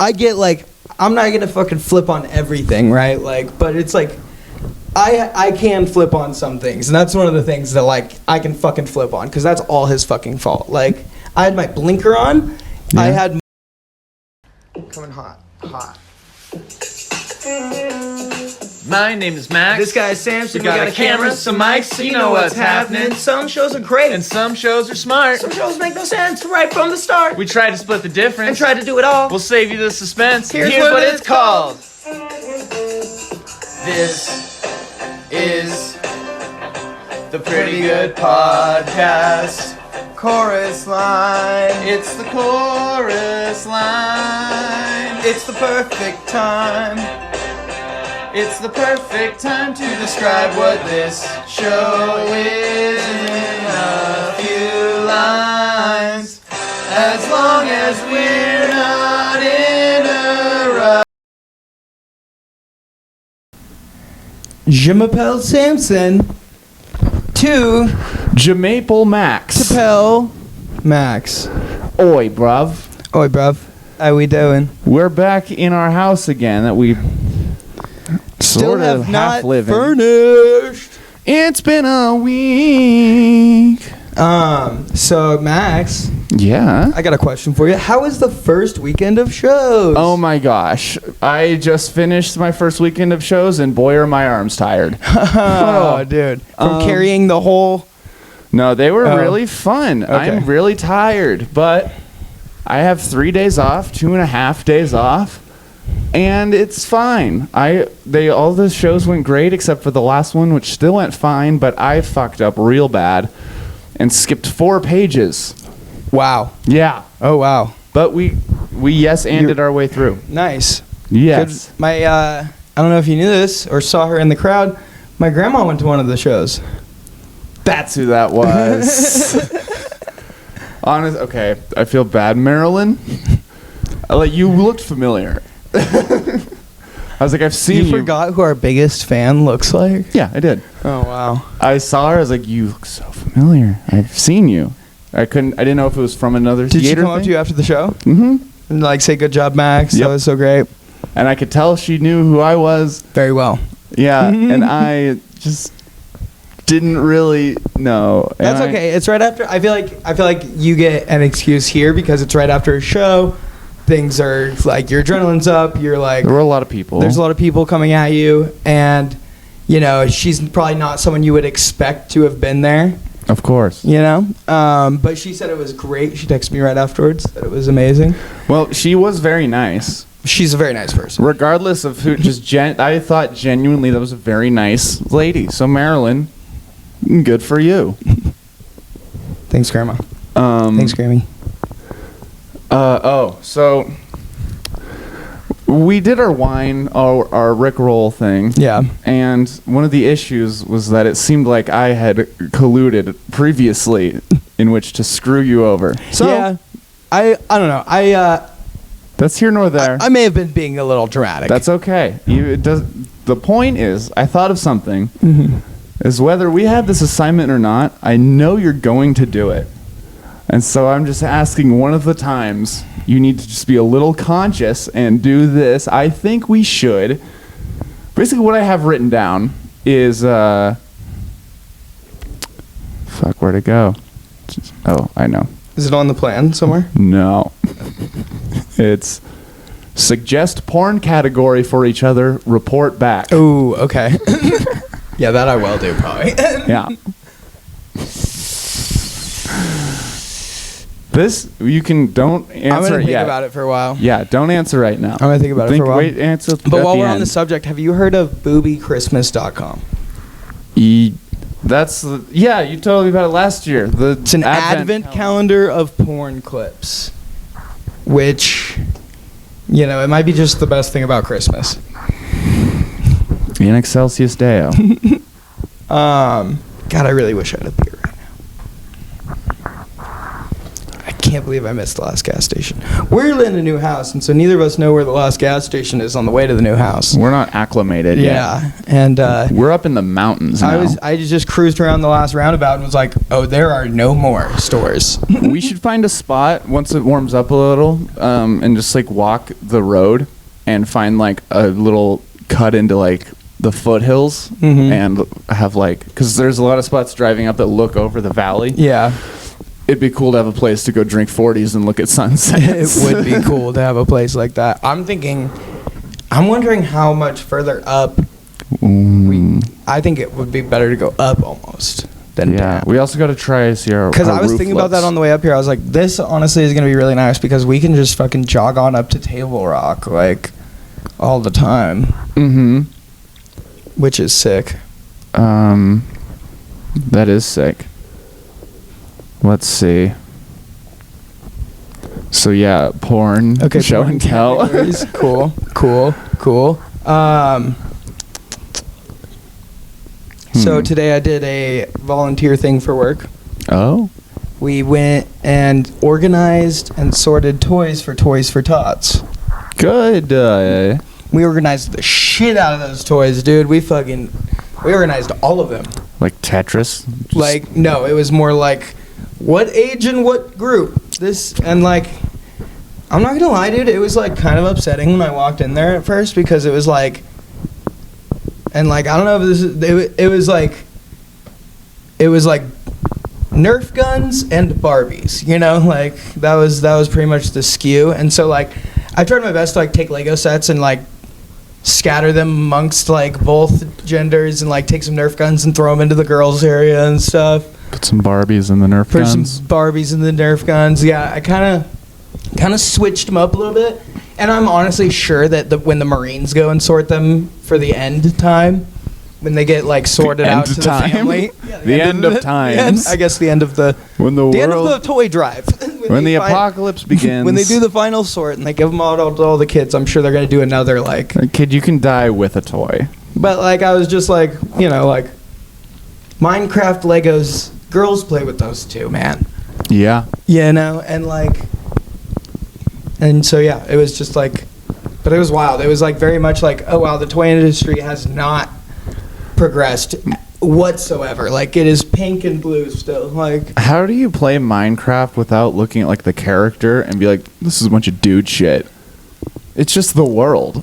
I get like, I'm not gonna fucking flip on everything, right? Like, but it's like, I can flip on some things, and that's one of the things that like I can fucking flip on, because that's all his fucking fault. Like, I had my blinker on. Yeah. I had coming hot. My name is Max. This guy is Samson. We got a camera, some mics, so you know what's happening. Some shows are great, And some shows are smart. some shows make no sense right from the start. We try to split the difference. And try to do it all. We'll save you the suspense. Here's what it's called. This is the Pretty Good Podcast. Chorus line. It's the chorus line. It's the perfect time. It's the perfect time to describe what this show is in a few lines. As long as we're not in a rush. Je m'appelle Samson. To Jamaple Max. Tapel Max. Oi, bruv. Oi, bruv. How we doing? We're back in our house again that we Still sort of have not live in. furnished. It's been a week. So Max, Yeah. I got a question for you. How was the first weekend of shows? Oh my gosh. I just finished my first weekend of shows and boy are my arms tired. Oh, dude. From carrying the whole... No, they were really fun. Okay. I'm really tired, but I have 3 days off, 2.5 days off, and it's fine. All the shows went great except for the last one, which still went fine, but I fucked up real bad and skipped 4 pages. Wow. Yeah. Oh, wow. But we yes-anded our way through. Nice. Yes. Good. I don't know if you knew this or saw her in the crowd. My grandma went to one of the shows. That's who that was. Okay, I feel bad, Marilyn. You looked familiar. I was like, I've seen you. You forgot who our biggest fan looks like? Yeah, I did. Oh, wow. I saw her. I was like, you look so familiar. I've seen you. I didn't know if it was from another Did she theater come up to you after the show? Mm-hmm. And like say, good job, Max. Yep. That was so great. And I could tell she knew who I was. Very well. Yeah, and I just didn't really know. That's okay. It's right after. I feel like you get an excuse here because it's right after a show. Things are like your adrenaline's up. You're like, there were a lot of people. There's a lot of people coming at you, and you know she's probably not someone you would expect to have been there. Of course. You know, but she said it was great. She texted me right afterwards that it was amazing. Well, she was very nice. She's a very nice person. Regardless of who, I thought genuinely that was a very nice lady. So Marilyn, good for you. Thanks, Grandma. Thanks, Grammy. So we did our wine, our Rickroll thing. Yeah. And one of the issues was that it seemed like I had colluded previously in which to screw you over. So yeah, I don't know. That's here nor there. I may have been being a little dramatic. That's okay. The point is, I thought of something. Mm-hmm. Is whether we have this assignment or not, I know you're going to do it. And so I'm just asking one of the times you need to just be a little conscious and do this. I think we should. Basically what I have written down is, fuck, where'd it go? Oh, I know. Is it on the plan somewhere? No. It's suggest porn category for each other, report back. Ooh, okay. Yeah, that I will do, probably. Yeah. This, you can, don't answer I'm going to think yet. about it for a while. Yeah, don't answer right now. I'm going to think about it for a while. Wait, answer But while we're on the subject, have you heard of boobychristmas.com? Yeah, you told me about it last year. It's an advent calendar of porn clips, which, you know, it might be just the best thing about Christmas. In excelsis Deo. God, I really wish I had a beer right now. I can't believe I missed the last gas station. We're in a new house, and so neither of us know where the last gas station is on the way to the new house. We're not acclimated yet. Yeah, and we're up in the mountains now. I just cruised around the last roundabout and was like, oh, there are no more stores. We should find a spot once it warms up a little, and just like walk the road and find like a little cut into like the foothills and have like, because there's a lot of spots driving up that look over the valley. Yeah. It'd be cool to have a place to go drink 40s and look at sunsets. It would be cool to have a place like that. I'm wondering how much further up. I think it would be better to go up almost than down. We also got to try see our Because I was roof thinking looks. about that on the way up here. I was like, this honestly is going to be really nice because we can just fucking jog on up to Table Rock like all the time. Which is sick. That is sick. Let's see. So yeah, porn. Okay, show porn and tell. categories. Cool. So today I did a volunteer thing for work. Oh. We went and organized and sorted toys for Tots. Good. We organized the shit out of those toys, dude. We organized all of them. Like Tetris. Like, no, it was more like, what age and what group? This, and like, I'm not gonna lie, dude, it was like kind of upsetting when I walked in there at first because it was like, and like, I don't know if this is, it was like Nerf guns and Barbies, you know, like that was pretty much the skew. And so like, I tried my best to like take Lego sets and like scatter them amongst like both genders and like take some Nerf guns and throw them into the girls area and stuff. Put some Barbies in the Nerf guns. Put some Barbies in the Nerf guns. Yeah, I kind of switched them up a little bit. And I'm honestly sure that when the Marines go and sort them for the end time, when they get like sorted out to the family. Yeah, the end of times. I guess the end of the end of the toy drive. when the apocalypse begins. When they do the final sort and they give them all to all the kids, I'm sure they're going to do another like. Kid, you can die with a toy. But like I was just like, you know, like Minecraft Legos, girls play with those too, man. Yeah. You know, and like, and so yeah, it was just like, but it was wild. It was like very much like, oh wow, the toy industry has not progressed whatsoever. Like it is pink and blue still. Like, how do you play Minecraft without looking at like the character and be like, this is a bunch of dude shit? It's just the world.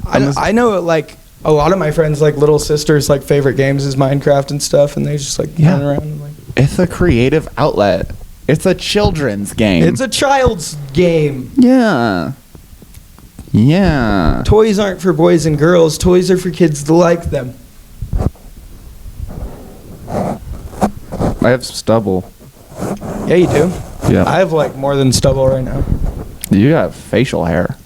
I know like a lot of my friends, like little sisters, like favorite games is Minecraft and stuff, and they just like run around and like. It's a creative outlet. It's a children's game. It's a child's game. Yeah. Yeah. Toys aren't for boys and girls. Toys are for kids to like them. I have stubble. Yeah, you do. Yeah. I have like more than stubble right now. You got facial hair.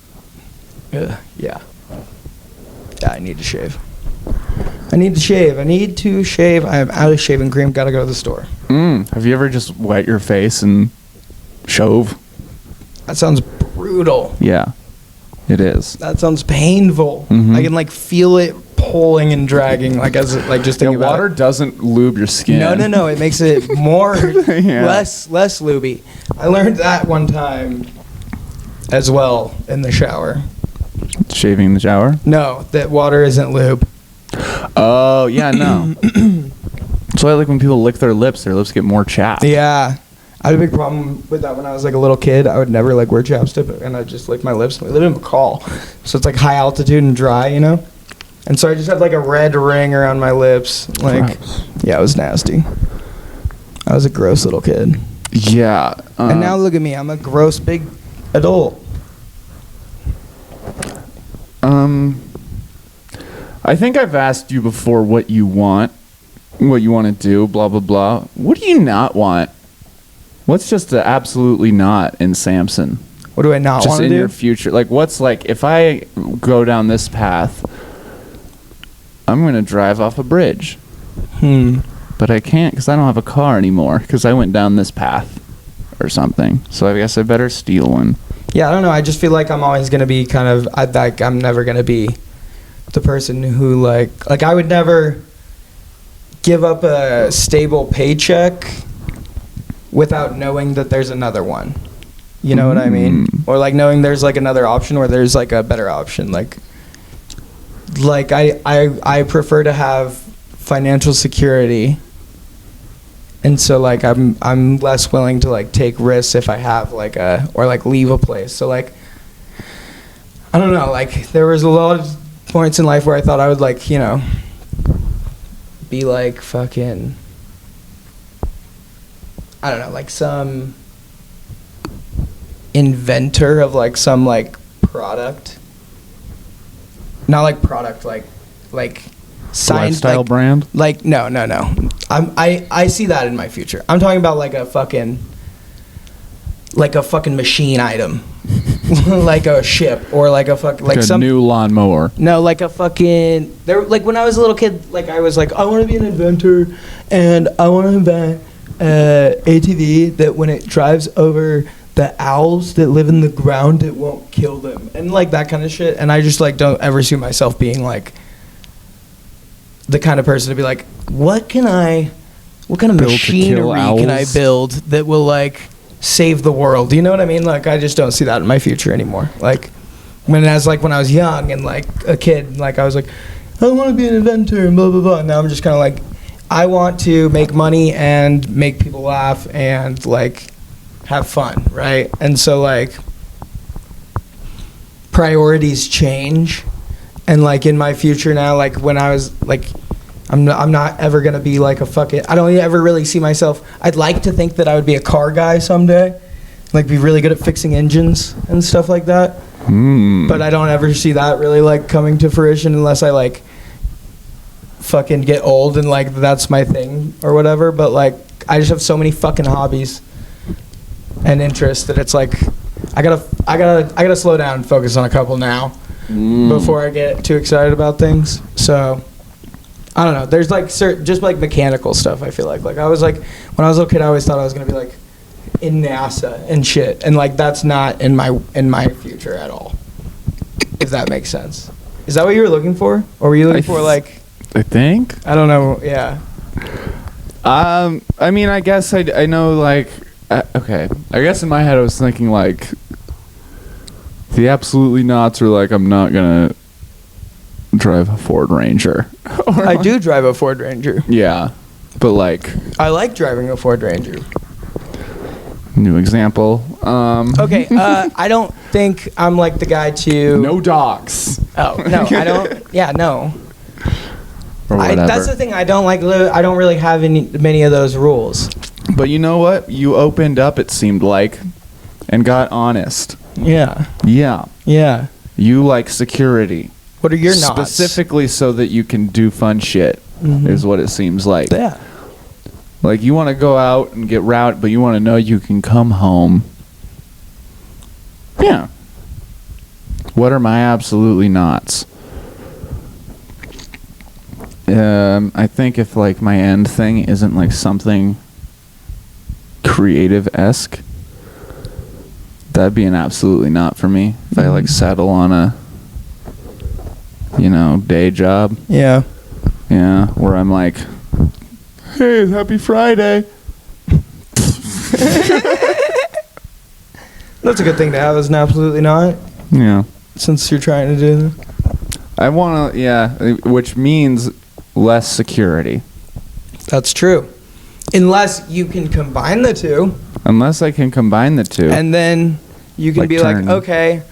Yeah. Yeah, I need to shave. I need to shave. I am out of shaving cream. Gotta go to the store. Have you ever just wet your face and shove? That sounds brutal. Yeah, it is. That sounds painful. I can like feel it pulling and dragging. Like as like just thinking about water it. doesn't lube your skin. No. It makes it more Yeah. less lubey. I learned that one time as well in the shower. Shaving in the shower? No, that water isn't lube. Oh, yeah, no. So I like when people lick their lips get more chapped. Yeah. I had a big problem with that when I was like a little kid. I would never like wear chapstick and I'd just lick my lips. We live in McCall, so it's like high altitude and dry, you know? And so I just had like a red ring around my lips. Like, yeah, it was nasty. I was a gross little kid. Yeah. And now look at me. I'm a gross big adult. I think I've asked you before what you want to do, blah, blah, blah. What do you not want? What's just absolutely not in Samson? What do I not want to do? Just in your future. Like, what's like, if I go down this path, I'm going to drive off a bridge. But I can't because I don't have a car anymore because I went down this path or something. So I guess I better steal one. Yeah, I don't know. I just feel like I'm always going to be kind of, I'm never going to be the person who like I would never give up a stable paycheck without knowing that there's another one. You know what I mean? Or like knowing there's like another option, or there's like a better option. Like I prefer to have financial security, and so like I'm less willing to like take risks if I have like or like leave a place. So like I don't know, like there was a lot of points in life where I thought I would like, you know, be like fucking, I don't know, like some inventor of like some like product. Not like product, like science, lifestyle like, brand. Like no. I see that in my future. I'm talking about like a fucking machine item, like a ship, or like a fucking like some new lawnmower. No, like a fucking there. Like when I was a little kid, like I was like, I want to be an inventor, and I want to invent ATV that when it drives over the owls that live in the ground, it won't kill them, and like that kind of shit. And I just like don't ever see myself being like the kind of person to be like, what kind of machinery can I build that will like save the world? You know what I mean? Like I just don't see that in my future anymore. Like when I was young and like a kid, like I was like, I want to be an inventor and blah blah blah. And now I'm just kind of like, I want to make money and make people laugh and like have fun, right? And so like priorities change, and like in my future now, like when I was like, I'm not ever gonna be like a fucking, I don't ever really see myself. I'd like to think that I would be a car guy someday, like be really good at fixing engines and stuff like that. But I don't ever see that really like coming to fruition unless I like fucking get old and like that's my thing or whatever. But like I just have so many fucking hobbies and interests that it's like I gotta slow down and focus on a couple now before I get too excited about things. So I don't know. There's like just like mechanical stuff. I feel like I was like when I was a little kid, I always thought I was gonna be like in NASA and shit, and like that's not in my future at all. If that makes sense. Is that what you were looking for, or were you looking for like? I think. I don't know. Yeah. I mean, I guess I know like. Okay, I guess in my head I was thinking like the absolutely nots are like I'm not gonna drive a Ford Ranger. I do drive a Ford Ranger. Yeah, but like I like driving a Ford Ranger. New example. Okay, I don't think I'm like the guy to. No dogs. Oh no, I don't. Yeah, no. Or whatever. That's the thing. I don't like. I don't really have many of those rules. But you know what? You opened up, it seemed like, and got honest. Yeah. Yeah. Yeah. You like security. What are your knots? Specifically so that you can do fun shit, is what it seems like. Yeah. Like, you want to go out and get routed, but you want to know you can come home. Yeah. What are my absolutely nots? I think if, like, my end thing isn't, like, something creative-esque, that'd be an absolutely not for me. If I, like, settle on a, day job. Yeah. Yeah, where I'm like, hey, happy Friday. That's a good thing to have, is an absolutely not. Yeah. Since you're trying to do that. I want to, yeah, which means less security. That's true. Unless you can combine the two. Unless I can combine the two. And then you can be like, okay,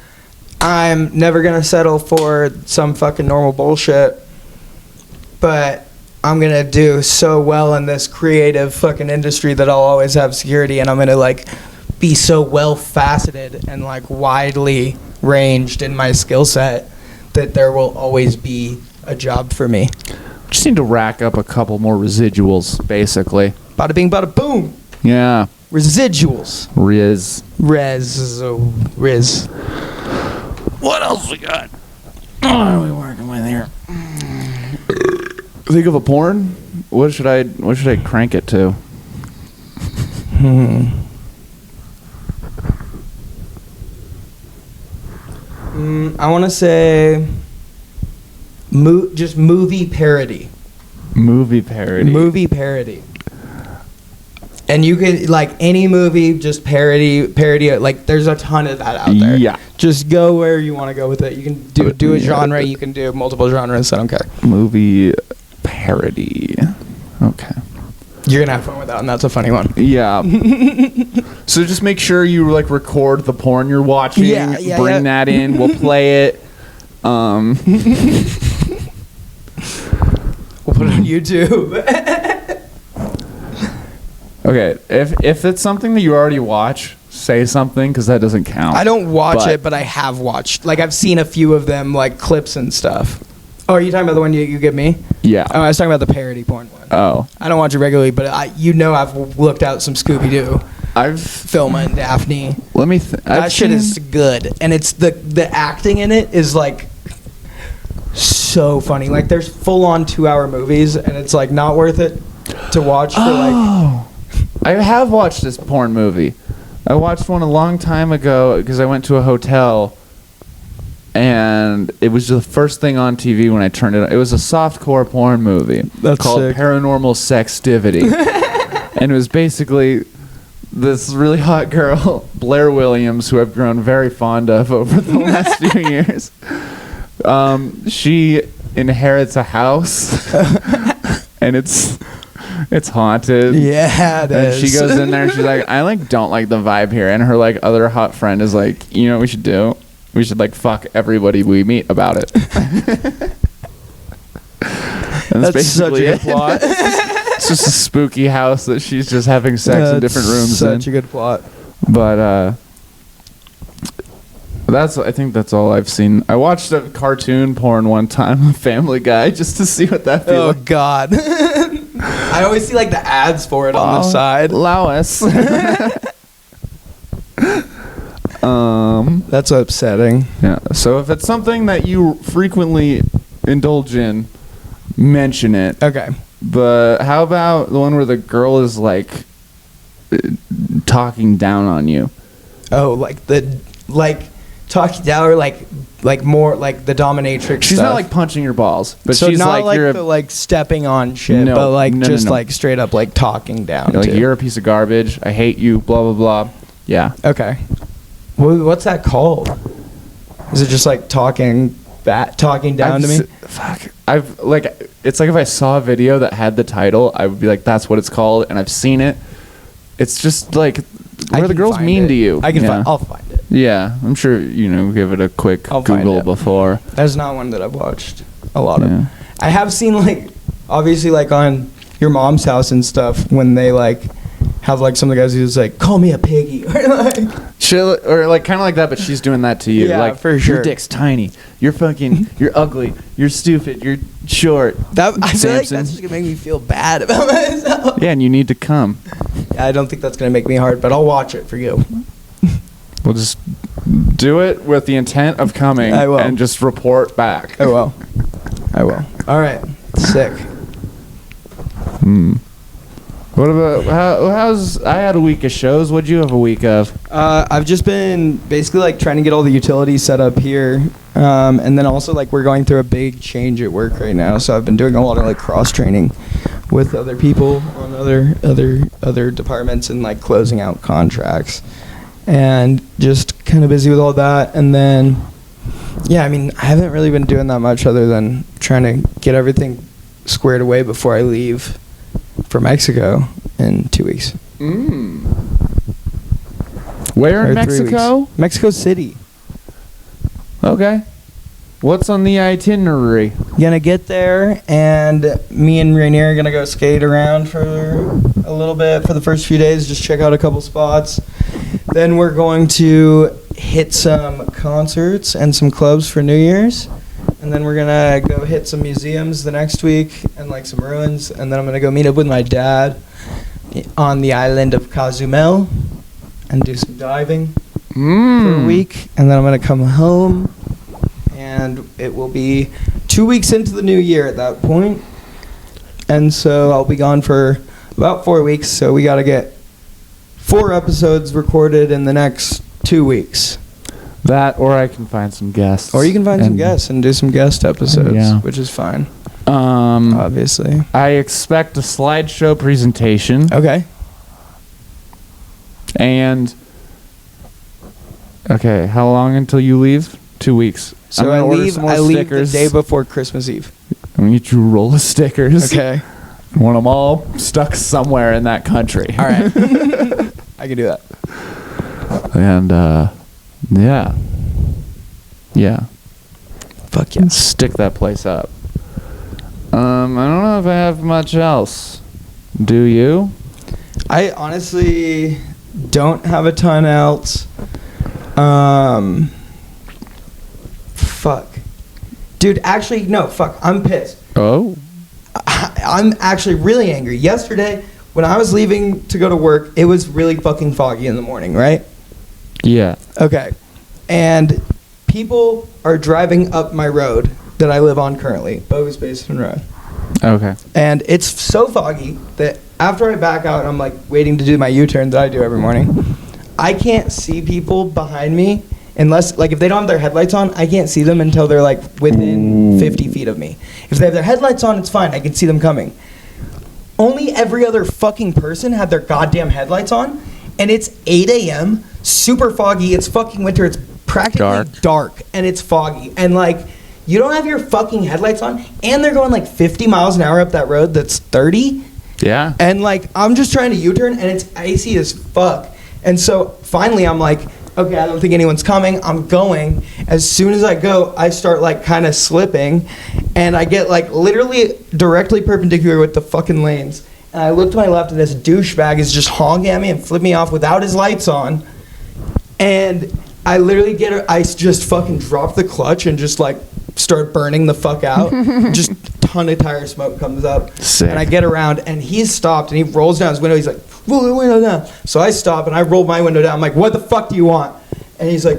I'm never going to settle for some fucking normal bullshit, but I'm going to do so well in this creative fucking industry that I'll always have security, and I'm going to like be so well faceted and like widely ranged in my skill set that there will always be a job for me. Just need to rack up a couple more residuals, basically. Bada bing, bada boom. Yeah. Residuals. Riz. What else we got? What are we working with here? Think of a porn? What should I crank it to? I want to say just movie parody. Movie parody. Movie parody. And you could, like, any movie, just parody it. Like, there's a ton of that out there. Yeah. Just go where you want to go with it. You can do a genre. You can do multiple genres. I don't care. Movie parody. Okay. You're gonna have fun with that, and that's a funny one. Yeah. So just make sure you like record the porn you're watching. Bring that in. We'll play it. We'll put it on YouTube. Okay. If it's something that you already watch, say something because that doesn't count. I don't watch it, but I have watched. Like, I've seen a few of them, like clips and stuff. Oh, are you talking about the one you give me? Yeah. Oh, I was talking about the parody porn one. Oh. I don't watch it regularly, but I've looked out some Scooby-Doo. Thelma and Daphne. Let me. That shit is good, and it's the acting in it is like so funny. Like, there's full-on 2-hour movies, and it's like not worth it to watch for like. I have watched this porn movie. I watched one a long time ago because I went to a hotel. And it was the first thing on TV when I turned it on. It was a softcore porn movie called sick. Paranormal Sextivity. And it was basically this really hot girl, Blair Williams, who I've grown very fond of over the last few years. She inherits a house, and it's haunted. Yeah, it is. And she goes in there and she's like, I like don't like the vibe here. And her like other hot friend is like, you know what we should do? We should like fuck everybody we meet about it. That's such a good plot. It's just a spooky house that she's just having sex in different rooms. Such a good plot. But I think that's all I've seen. I watched a cartoon porn one time, Family Guy, just to see what that feels. Oh God. I always see like the ads for it on the side. Lois. That's upsetting. Yeah. So if it's something that you frequently indulge in, mention it. Okay. But how about the one where the girl is like talking down on you? Oh, like talking down, or like more like the dominatrix. She's stuff. not like punching your balls, but so she's not like you're the like stepping on shit, No, but like no, just no. like straight up like talking down. like too. you're a piece of garbage. I hate you. Blah blah blah. Yeah. Okay. What's that called? Is it just like talking down to me? Fuck. I've like it's like if I saw a video that had the title, I would be like, that's what it's called, and I've seen it. It's just like where the girl's mean to you. I can find. I'll find it. Yeah, I'm sure give it a quick I'll find Google it. before. That's not one that I've watched a lot Yeah. of. I have seen like obviously like on Your Mom's House and stuff when they like have like some of the guys who's like, call me a piggy, or like Or like kind of like that, but she's doing that to you. Yeah, like, for sure. Your dick's tiny. You're fucking. You're ugly. You're stupid. You're short. that. I feel like Samson. that's just gonna make me feel bad about myself. Yeah, and you need to come. I don't think that's gonna make me hard, but I'll watch it for you. We'll just do it with the intent of coming. I will. And just report back. I will. All right. Sick. What about how's I had a week of shows. What'd you have a week of? I've just been basically like trying to get all the utilities set up here, and then also like we're going through a big change at work right now. So I've been doing a lot of like cross training with other people on other departments and like closing out contracts, and just kind of busy with all that. And then yeah, I mean I haven't really been doing that much other than trying to get everything squared away before I leave for Mexico in 2 weeks. Where in Or 3 Mexico? weeks. Mexico City. Okay. What's on the itinerary? Gonna get there, and me and Rainier are gonna go skate around for a little bit for the first few days, just check out a couple spots. Then we're going to hit some concerts and some clubs for New Year's. And then we're gonna go hit some museums the next week and like some ruins. And then I'm gonna go meet up with my dad on the island of Cozumel and do some diving for a week. And then I'm gonna come home, and it will be 2 weeks into the new year at that point. And so I'll be gone for about 4 weeks. So we gotta get 4 episodes recorded in the next 2 weeks. That, or I can find some guests. Or you can find some guests and do some guest episodes, Yeah. which is fine. Obviously. I expect a slideshow presentation. Okay. And okay, how long until you leave? 2 weeks. So I leave the day before Christmas Eve. I'm gonna get you a roll of stickers. Okay. I want them all stuck somewhere in that country. All right. I can do that. And yeah. Fuck yes. Stick that place up. I don't know if I have much else. Do you? I honestly don't have a ton else. Fuck. Dude, actually, no, fuck. I'm pissed. Oh. I'm actually really angry. Yesterday, when I was leaving to go to work, it was really fucking foggy in the morning, right? Yeah. Okay. And people are driving up my road that I live on currently, Bogus Basin Road. Okay. And it's so foggy that after I back out, I'm like waiting to do my U-turn that I do every morning. I can't see people behind me unless, like, if they don't have their headlights on, I can't see them until they're like within 50 feet of me. If they have their headlights on, it's fine. I can see them coming. Only every other fucking person had their goddamn headlights on, and it's 8 a.m., super foggy. It's fucking winter. It's practically dark, and it's foggy. And like, you don't have your fucking headlights on, and they're going like 50 miles an hour up that road that's 30. Yeah. And like, I'm just trying to U-turn, and it's icy as fuck. And so finally I'm like, okay, I don't think anyone's coming. I'm going. As soon as I go, I start like kind of slipping, and I get like literally directly perpendicular with the fucking lanes. And I look to my left, and this douchebag is just honking at me and flipping me off without his lights on. And I literally I just fucking drop the clutch and just like start burning the fuck out. Just a ton of tire smoke comes up. Sick. And I get around, and he's stopped, and he rolls down his window. He's like, roll the window down. So I stop, and I roll my window down. I'm like, what the fuck do you want? And he's like,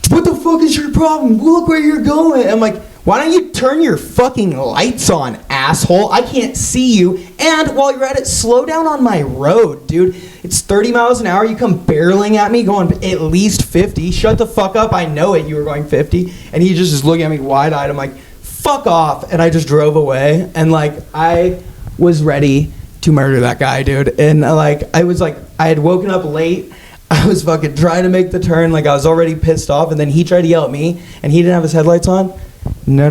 what the fuck is your problem? Look where you're going. I'm like, why don't you turn your fucking lights on, asshole? I can't see you. And while you're at it, slow down on my road, dude. It's 30 miles an hour. You come barreling at me going at least 50. Shut the fuck up. I know it. You were going 50. And he just is looking at me wide-eyed. I'm like, fuck off. And I just drove away. And like, I was ready to murder that guy, dude. And like, I had woken up late. I was fucking trying to make the turn. Like, I was already pissed off. And then he tried to yell at me. And he didn't have his headlights on. No.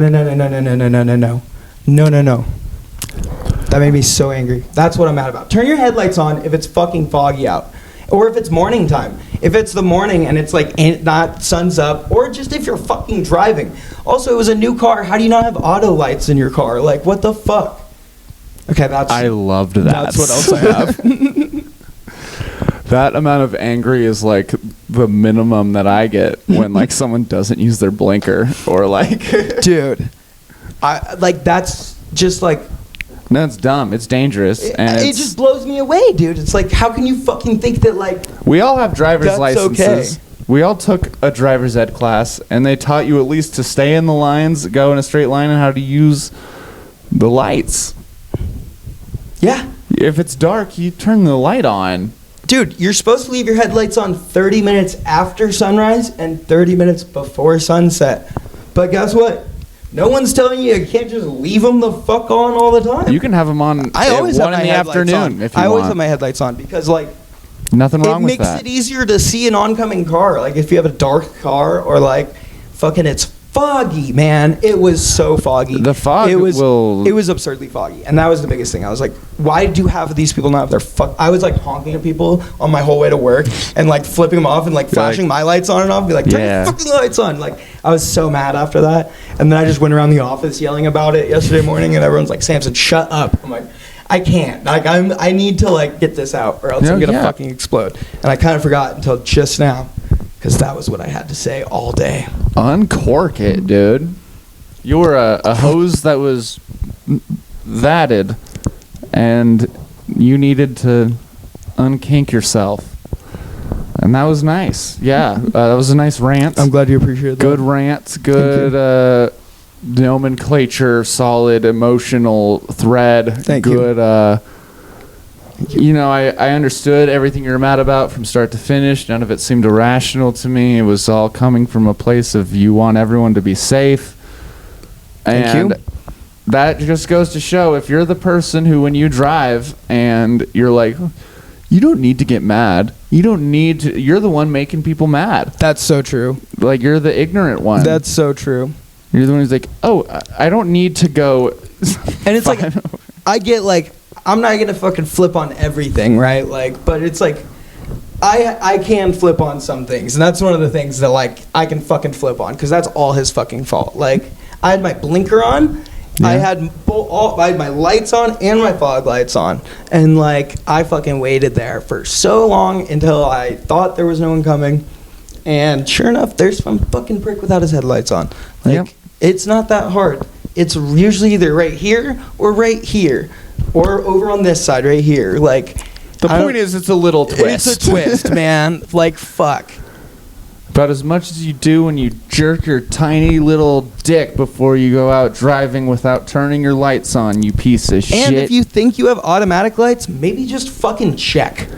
That made me so angry. That's what I'm mad about. Turn your headlights on if it's fucking foggy out. Or if it's morning time. If it's the morning and it's like not sun's up. Or just if you're fucking driving. Also, it was a new car. How do you not have auto lights in your car? Like, what the fuck? Okay, I loved that. That's what else I have. That amount of angry is like the minimum that I get when like someone doesn't use their blinker or like dude, that's just like, no, it's dumb, it's dangerous, and it just blows me away, dude. It's like, how can you fucking think that like we all have driver's licenses. Okay. We all took a driver's ed class, and they taught you at least to stay in the lines, go in a straight line, and how to use the lights. Yeah. If it's dark, you turn the light on. Dude, you're supposed to leave your headlights on 30 minutes after sunrise and 30 minutes before sunset. But guess what? No one's telling you can't just leave them the fuck on all the time. You can have them on I always at 1 have in my the headlights afternoon on. if you I always want. have my headlights on because like nothing wrong with that. It makes it easier to see an oncoming car. Like if you have a dark car or like fucking it's foggy, man. It was so foggy. The fog it was absurdly foggy. And that was the biggest thing. I was like, why do half of these people not have their I was like honking at people on my whole way to work and like flipping them off and like flashing my lights on and off. Be like, turn your fucking lights on. Like I was so mad after that. And then I just went around the office yelling about it yesterday morning and everyone's like, Samson, shut up. I'm like, I can't. Like I need to like get this out or else I'm gonna fucking explode. And I kind of forgot until just now. Because that was what I had to say all day. Uncork it, dude. You were a hose that was vatted, and you needed to unkink yourself. And that was nice. Yeah, that was a nice rant. I'm glad you appreciate that. Good rant, good nomenclature, solid emotional thread. Thank you. Good, you know, I understood everything you were mad about from start to finish. None of it seemed irrational to me. It was all coming from a place of you want everyone to be safe. And that just goes to show if you're the person who, when you drive and you're like, you don't need to get mad. You don't need to. You're the one making people mad. That's so true. Like, you're the ignorant one. That's so true. You're the one who's like, oh, I don't need to go. And it's like, I get like, I'm not gonna fucking flip on everything, right? Like, but it's like, I can flip on some things, and that's one of the things that like I can fucking flip on, because that's all his fucking fault. Like, I had my blinker on, I had my lights on and my fog lights on, and like I fucking waited there for so long until I thought there was no one coming, and sure enough, there's some fucking prick without his headlights on. Like, it's not that hard. It's usually either right here or right here, or over on this side right here. Like, the point is, it's a little twist. It's a twist, man. Like, fuck. About as much as you do when you jerk your tiny little dick before you go out driving without turning your lights on, you piece of shit. And if you think you have automatic lights, maybe just fucking check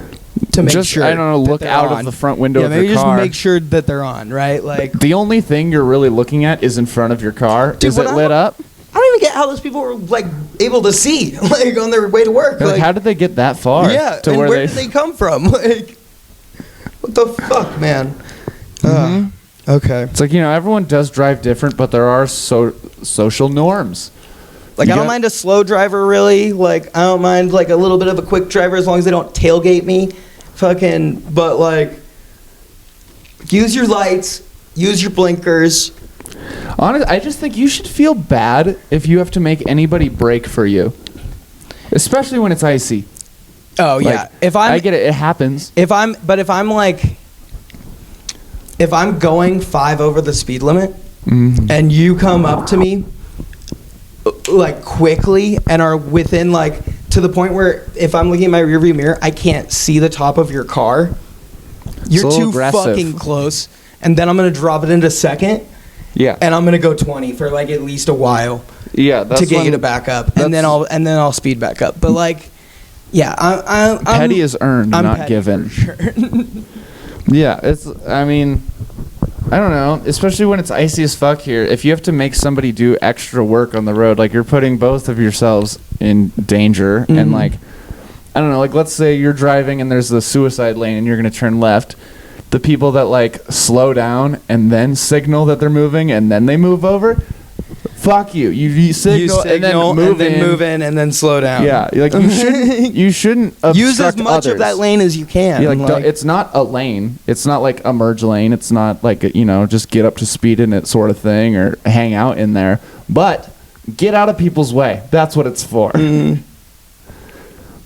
to make sure. I don't know, look out of the front window of your car. Maybe just make sure that they're on, right? Like, the only thing you're really looking at is in front of your car. Dude, is it lit up? I don't even get how those people were like able to see, like, on their way to work. Like, how did they get that far? Yeah, to and where did they come from? Like, what the fuck, man? Okay. It's like, everyone does drive different, but there are social norms. Like, I don't mind a slow driver, really. Like, I don't mind, like, a little bit of a quick driver as long as they don't tailgate me. Fucking, but, like, use your lights, use your blinkers. Honestly, I just think you should feel bad if you have to make anybody brake for you. Especially when it's icy. Oh, yeah. Like, I get it. It happens. If I'm going 5 over the speed limit, and you come up to me like quickly and are within like to the point where if I'm looking at my rearview mirror, I can't see the top of your car. You're too fucking close, and then I'm gonna drop it into second. Yeah. And I'm gonna go 20 for like at least a while. Yeah, to get you to back up, and then I'll speed back up. But like, yeah, I'm petty is earned, not given. For sure. Yeah, I mean, I don't know, especially when it's icy as fuck here. If you have to make somebody do extra work on the road, like, you're putting both of yourselves in danger. And like, I don't know, like, let's say you're driving and there's the suicide lane and you're going to turn left. The people that like slow down and then signal that they're moving and then they move over, fuck you. You signal and then move in and then slow down. Yeah, like, you shouldn't obstruct use as much others of that lane as you can. Yeah, like, it's not a lane. It's not like a merge lane. It's not like just get up to speed in it sort of thing or hang out in there. But get out of people's way. That's what it's for.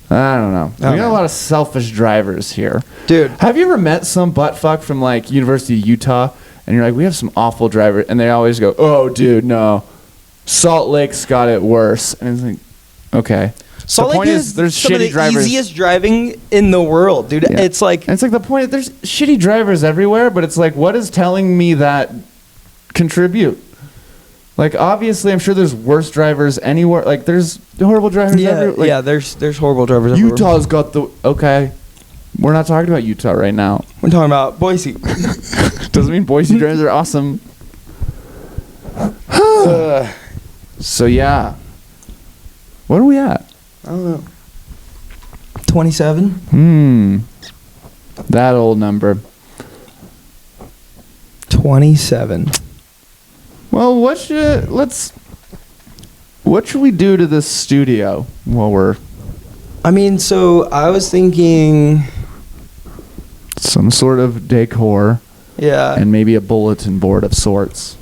I don't know. We got a lot of selfish drivers here. Dude. Have you ever met some buttfuck from like University of Utah and you're like, we have some awful drivers, and they always go, oh dude, no. Salt Lake's got it worse. And it's like, okay. Salt Lake is there's some of the easiest driving in the world, dude. Yeah. It's like the point, there's shitty drivers everywhere, but it's like, what is telling me that contribute? Like, obviously, I'm sure there's worse drivers anywhere. Like, there's horrible drivers everywhere. Like, yeah, there's horrible drivers everywhere. Utah's got the... Okay. We're not talking about Utah right now. We're talking about Boise. Doesn't mean Boise drivers are awesome. So, yeah. What are we at? I don't know. 27? That old number. 27. Well, what should we do to this studio while we're... I mean, so I was thinking... some sort of decor. Yeah. And maybe a bulletin board of sorts.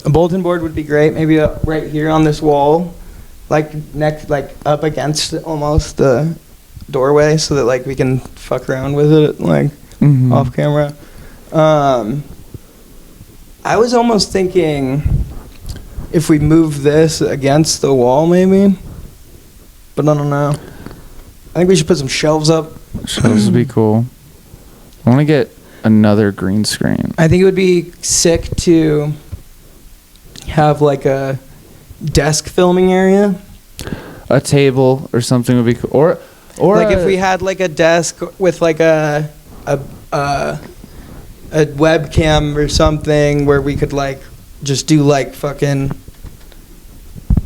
A bulletin board would be great. Maybe right here on this wall. Like, up against almost the doorway so that, like, we can fuck around with it, like, off camera. I was almost thinking if we move this against the wall, maybe. But I don't know. I think we should put some shelves up. Shelves would be cool. I want to get another green screen. I think it would be sick to have, like, a desk filming area. A table or something would be cool. Or like if we had, like, a desk with, like, a webcam or something where we could, like, just do, like, fucking,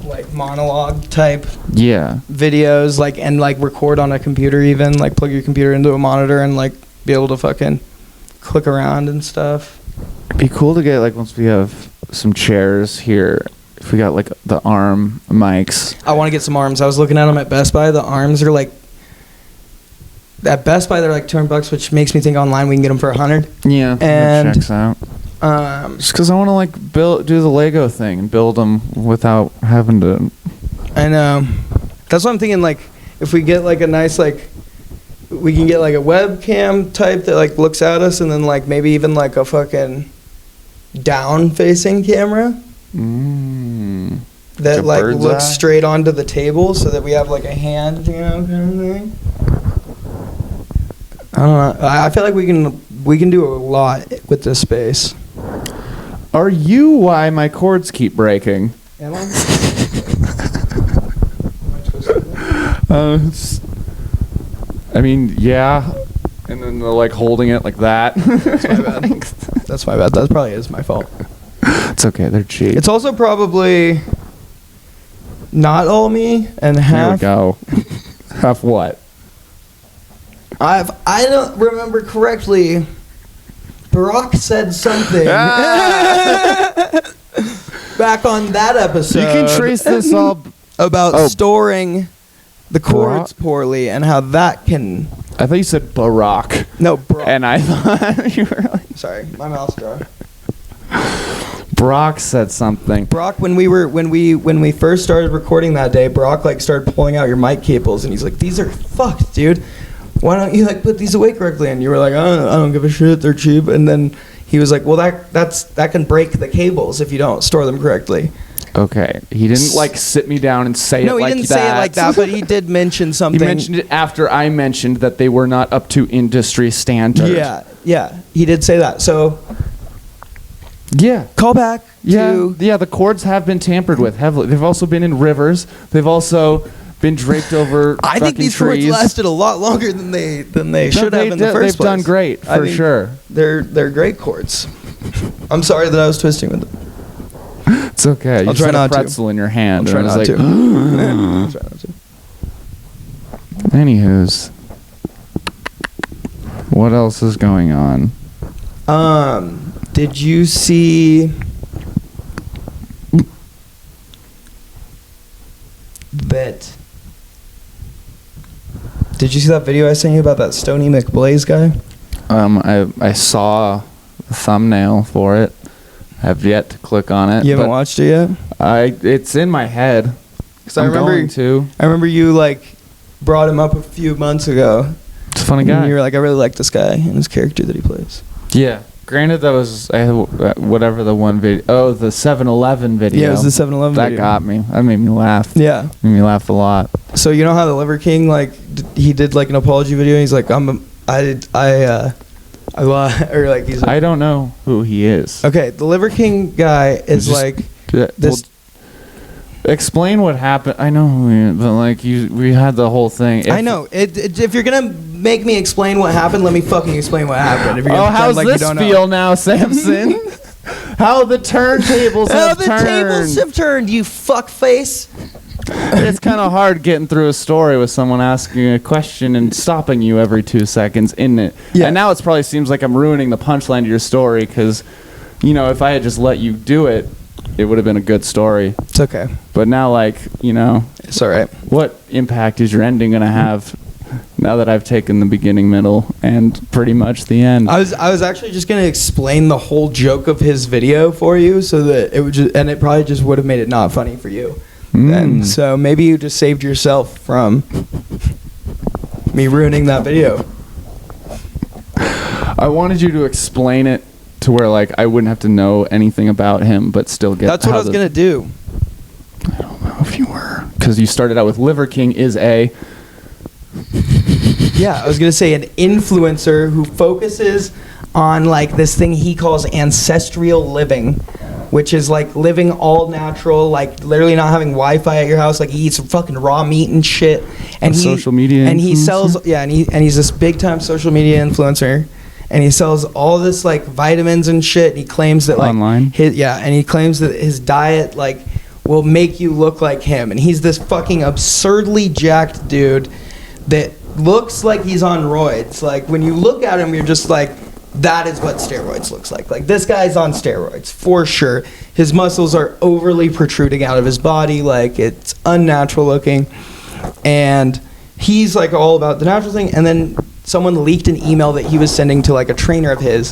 like, monologue type videos, like, and, like, record on a computer even, like, plug your computer into a monitor and, like, be able to fucking click around and stuff. It'd be cool to get, like, once we have some chairs here, if we got, like, the arm mics. I want to get some arms. I was looking at them at Best Buy. The arms are like, at Best Buy they're like $200, which makes me think online we can get them for $100. Yeah, and that checks out. Just because I want to, like, do the Lego thing and build them without having to. I know. That's what I'm thinking. Like, if we get like a nice, like, we can get like a webcam type that like looks at us, and then like maybe even like a fucking down-facing camera that like looks straight onto the table, so that we have like a hand, kind of thing. I don't know. I feel like we can do a lot with this space. Are you why my cords keep breaking? Am I? I mean, yeah. And then they're like holding it like that. That's my bad. That's my bad. That probably is my fault. It's okay. They're cheap. It's also probably not all me and half. Here we go. Half what? I don't remember correctly. Barack said something back on that episode. You can trace this all about storing the chords poorly and how that can. I thought you said Barack. No, Brock. And I thought you were like. Sorry, my mouth's dry. Brock said something. Brock, when we first started recording that day, Brock like started pulling out your mic cables, and he's like, "These are fucked, dude. Why don't you like put these away correctly?" And you were like, I don't give a shit, they're cheap. And then he was like, well, that can break the cables if you don't store them correctly. Okay, he didn't like sit me down and say it like that. No, he didn't say it like that, but he did mention something. He mentioned it after I mentioned that they were not up to industry standards. Yeah, he did say that. So yeah, call back. Yeah, the cords have been tampered with heavily. They've also been in rivers. They've also been draped over. I think these cords lasted a lot longer than they should have in the first place. They've done great for sure. They're great cords. I'm sorry that I was twisting with them. It's okay. I'll try not to. A pretzel in your hand. I'll try not to. I'll try not to. Anywho's, what else is going on? Did you see that? Did you see that video I sent you about that Stony McBlaze guy? I saw the thumbnail for it. Have yet to click on it. You haven't watched it yet? It's in my head. Cause I remember you like brought him up a few months ago. It's a funny guy. And you were like, I really like this guy and his character that he plays. Yeah. Granted, that was whatever the one video. Oh, the 7-Eleven video. Yeah, it was the 7-Eleven video. That got me. That made me laugh. Yeah. Made me laugh a lot. So you know how the Liver King he did like an apology video. He's like, I don't know who he is. Okay, the Liver King guy is this. Explain what happened. I know who he is, but like we had the whole thing. I know. If you're gonna make me explain what happened, let me fucking explain what happened. If you're gonna how's this feel now, Samson? How the turntables have turned. How the tables have turned, you fuckface. It's kind of hard getting through a story with someone asking a question and stopping you every 2 seconds, isn't it? Yeah. And now it probably seems like I'm ruining the punchline to your story because, if I had just let you do it, it would have been a good story. It's okay. But now, it's all right. What impact is your ending going to have now that I've taken the beginning, middle, and pretty much the end? I was actually just going to explain the whole joke of his video for you so that it would and it probably just would have made it not funny for you. And so maybe you just saved yourself from me ruining that video. I wanted you to explain it to where I wouldn't have to know anything about him, but still get. That's what I was gonna do. I don't know if you were, because you started out with Liver King is a. Yeah, I was gonna say an influencer who focuses on this thing he calls ancestral living, which is living all natural, literally not having Wi-Fi at your house. He eats fucking raw meat and shit. And social media and influencer? He sells and he's this big time social media influencer, and he sells all this vitamins and shit. And he claims that online. And he claims that his diet will make you look like him. And he's this fucking absurdly jacked dude that looks like he's on roids. Like when you look at him, you're just like, that is what steroids looks like. Like this guy's on steroids for sure. His muscles are overly protruding out of his body. Like it's unnatural looking. And he's like all about the natural thing. And then someone leaked an email that he was sending to like a trainer of his,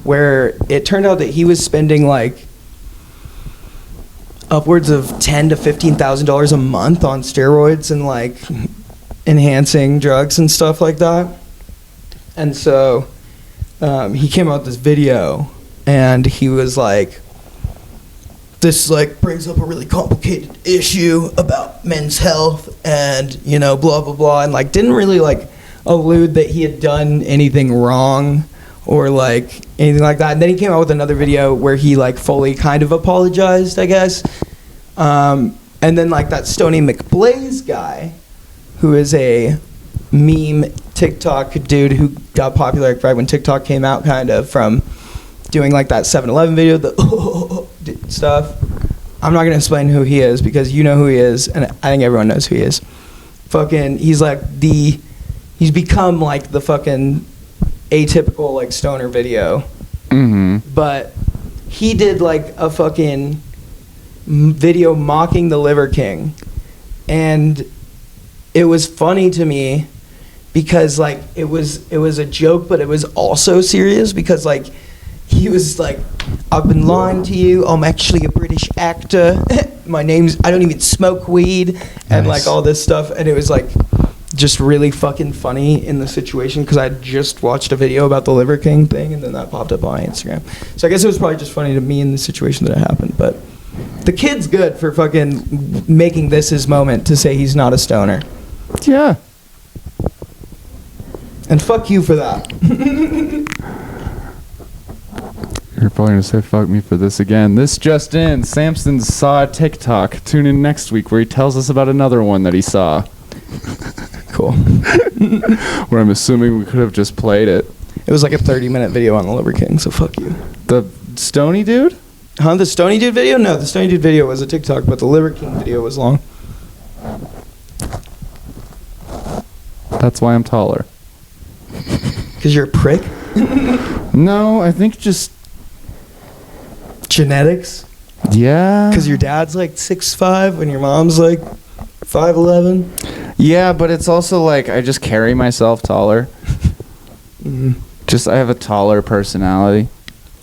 where it turned out that he was spending like upwards of $10,000 to $15,000 a month on steroids and like enhancing drugs and stuff like that. And so he came out with this video and he was like, this like brings up a really complicated issue about men's health and, you know, blah, blah, blah. And like didn't really like allude that he had done anything wrong or like anything like that. And then he came out with another video where he like fully kind of apologized, I guess. And then like that Stony McBlaze guy, who is a meme TikTok dude who got popular right when TikTok came out, kind of from doing like that 7-Eleven video, the stuff. I'm not gonna explain who he is because you know who he is, and I think everyone knows who he is. Fucking, he's become like the fucking atypical like stoner video. Mm-hmm. But he did like a fucking video mocking the Liver King, and it was funny to me because like it was a joke, but it was also serious because like he was like, I've been lying to you, I'm actually a British actor, I don't even smoke weed, and like all this stuff. And it was like just really fucking funny in the situation because I just watched a video about the Liver King thing, and then that popped up on Instagram. So I guess it was probably just funny to me in the situation that it happened. But the kid's good for fucking making this his moment to say he's not a stoner. Yeah. And fuck you for that. You're probably gonna say fuck me for this again. This just in, Samson saw a TikTok. Tune in next week where he tells us about another one that he saw. Cool. Where I'm assuming we could have just played it. It was like a 30-minute video on the Liver King, so fuck you. The Stony dude? Huh? The Stony Dude video? No, the Stony Dude video was a TikTok, but the Liver King video was long. That's why I'm taller. Because you're a prick? No, I think just... Genetics? Yeah. Because your dad's like 6'5" and your mom's like 5'11"? Yeah, but it's also like I just carry myself taller. Mm-hmm. Just I have a taller personality.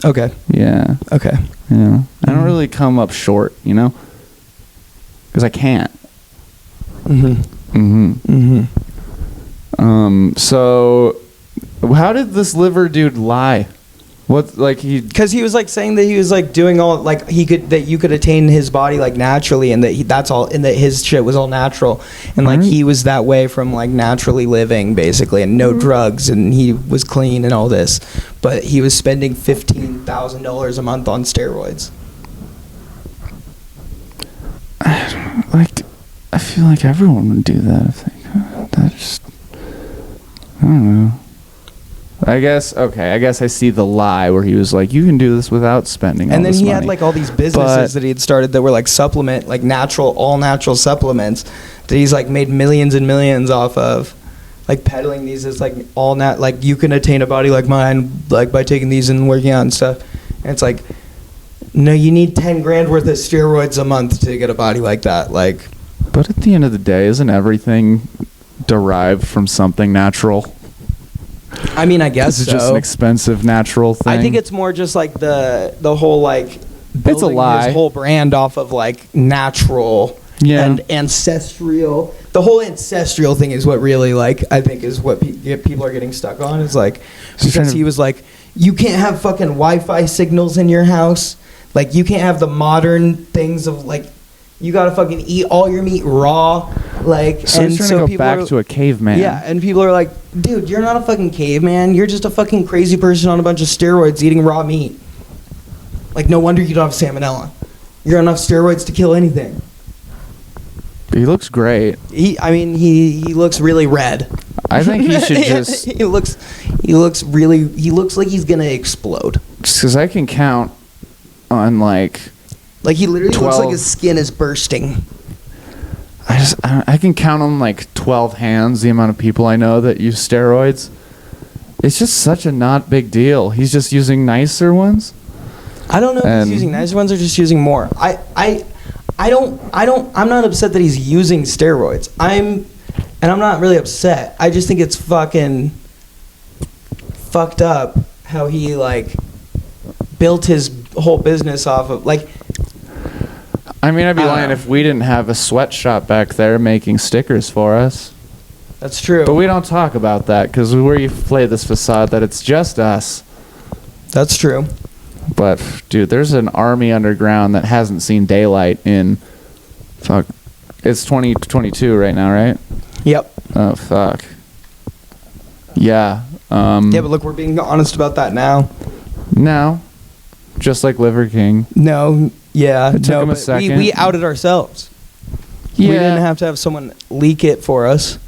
Okay. Yeah. Okay. Yeah. I don't really come up short, you know? Because I can't. Mm-hmm. Mm-hmm. Mm-hmm. So how did this liver dude lie? What, like he... Because he was like saying that he was like doing all, like he could, that you could attain his body like naturally, and that that's all, and that his shit was all natural, and like he was that way from like naturally living basically, and no drugs, and he was clean and all this, but he was spending $15,000 a month on steroids. I feel like everyone would do that if they could. I don't know. I guess I see the lie where he was like, you can do this without spending all this money. And then he had like all these businesses that he had started that were like supplement, like all natural supplements that he's like made millions and millions off of, like peddling these as like like you can attain a body like mine like by taking these and working out and stuff. And it's like, no, you need 10 grand worth of steroids a month to get a body like that. Like, but at the end of the day, isn't everything derived from something natural? I mean, I guess this is just an expensive natural thing. I think it's more just like the whole like it's a lie. His whole brand off of like natural and ancestral. The whole ancestral thing is what really like I think is what people are getting stuck on. Is like because he was like, you can't have fucking Wi-Fi signals in your house. Like you can't have the modern things of like. You gotta fucking eat all your meat raw, like. So he's trying to go back to a caveman. Yeah, and people are like, dude, you're not a fucking caveman. You're just a fucking crazy person on a bunch of steroids eating raw meat. Like, no wonder you don't have salmonella. You're on enough steroids to kill anything. He looks great. He looks really red. I think he should just. He looks like he's gonna explode. Just because I can count on like. Like he literally 12. looks like his skin is bursting. I can count on like 12 hands the amount of people I know that use steroids. It's just such a not big deal. He's just using nicer ones. I don't know if he's using nicer ones or just using more. I'm not upset that he's using steroids. I'm not really upset. I just think it's fucking fucked up how he like built his whole business off of like. I mean, I'd be lying if we didn't have a sweatshop back there making stickers for us. That's true. But we don't talk about that because we play this facade that it's just us. That's true. But, dude, there's an army underground that hasn't seen daylight in, fuck, it's 2022 right now, right? Yep. Oh, fuck. Yeah. Yeah, but look, we're being honest about that now. No. Just like Liver King. No, yeah. It took him a second. We outed ourselves. Yeah. We didn't have to have someone leak it for us.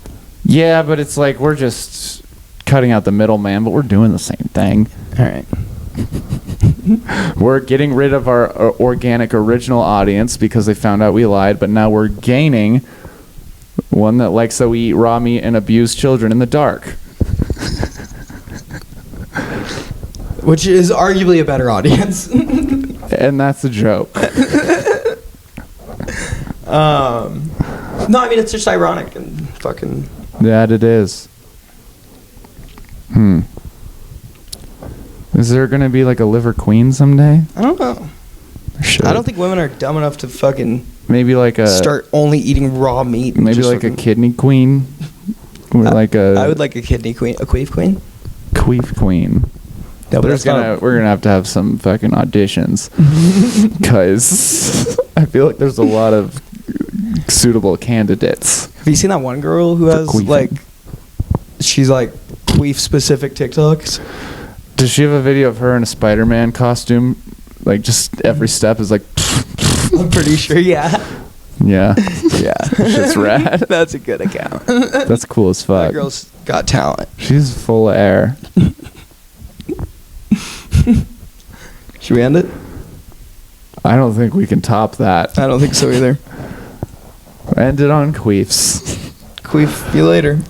Yeah, but it's like we're just cutting out the middleman, but we're doing the same thing. All right. We're getting rid of our organic original audience because they found out we lied, but now we're gaining one that likes that we eat raw meat and abuse children in the dark. Which is arguably a better audience. And that's a joke. No, I mean, it's just ironic and fucking... That it is. Is there gonna be like a liver queen someday? I don't know. I don't think women are dumb enough to fucking maybe like a start only eating raw meat. Maybe like a kidney queen, or like a. I would like a kidney queen, a queef queen. Queef queen. No, but we're gonna have to have some fucking auditions, because I feel like there's a lot of suitable candidates. Have you seen that one girl who has like, she's like queef specific TikToks? Does she have a video of her in a Spider-Man costume? Like, just every step is like... I'm pretty sure, yeah. Yeah. Yeah. Shit's rad. That's a good account. That's cool as fuck. That girl's got talent. She's full of air. Should we end it? I don't think we can top that. I don't think so either. End it on queefs. Queef you later.